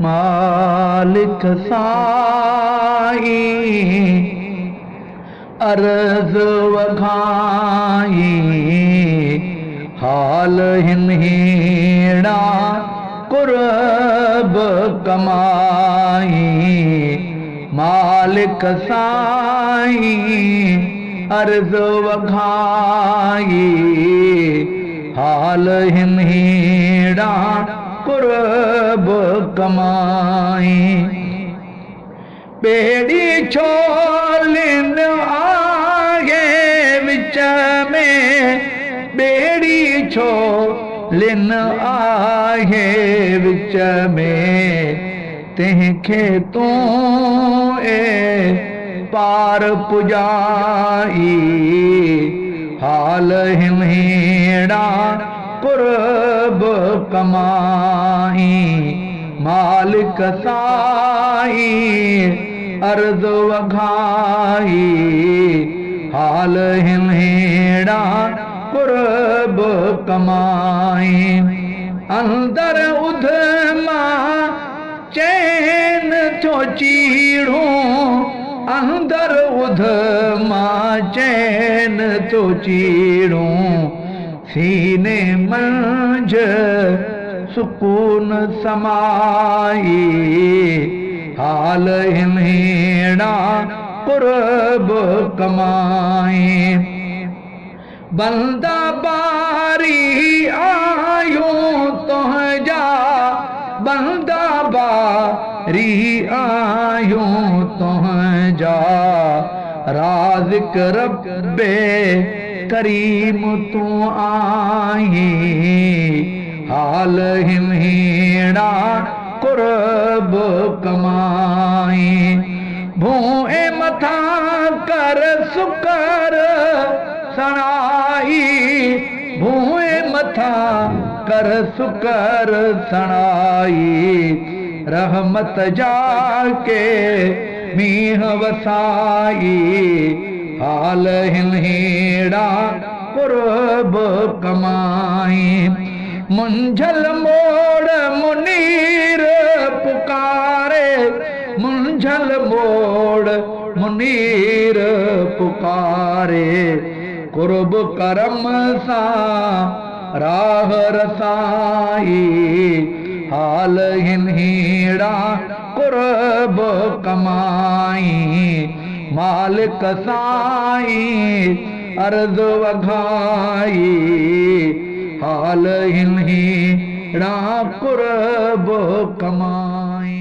मालिक साईं अर्ज़ वखाई हाल हिन हीड़ा कुर्ब कमाई। मालिक साईं अर्ज़ वखाई हाल हिन हीड़ा कुर्ब कमाई। बेड़ी छोलिन आगे विच में बेड़ी छोलिन आहे विच में तंहिंखे तूं पार पुॼाई। हाल हिन हीड़ा कुर्ब कमाई। मालिक साईं अर्ज़ वखाई हाल हिन हीड़ा कुर्ब कमाई। अंदर उधमा चैन थो चीड़ूं अंदर उधमा चैन थो चीड़ूं सीने मंझ सुकून समाई। हाल हिन हीड़ा कुर्ब कमाई। बंदा बारी आयूं तुंहिंजा बंदा बारी आयूं तुंहिंजा राज़िक रब्बे करीम तूं आई। हाल हिन हीड़ा कुर्ब कमाई। भूए मथा कर सुकर सणाई भूए मथा कर सुकर सणाई। रहमत जाके मींह वसाई। हाल हिन हीड़ा कुर्ब कमाई। मुंझल मोड़ मुनीर पुकारे मुंझल मोड़ मुनीर पुकारे कुर्ब करम सां राह रसाई। हाल हिन हीड़ा कुर्ब कमाई। मालिक साईं अर्ज़ वखाई हाल हिन हीड़ा कुर्ब कमाई।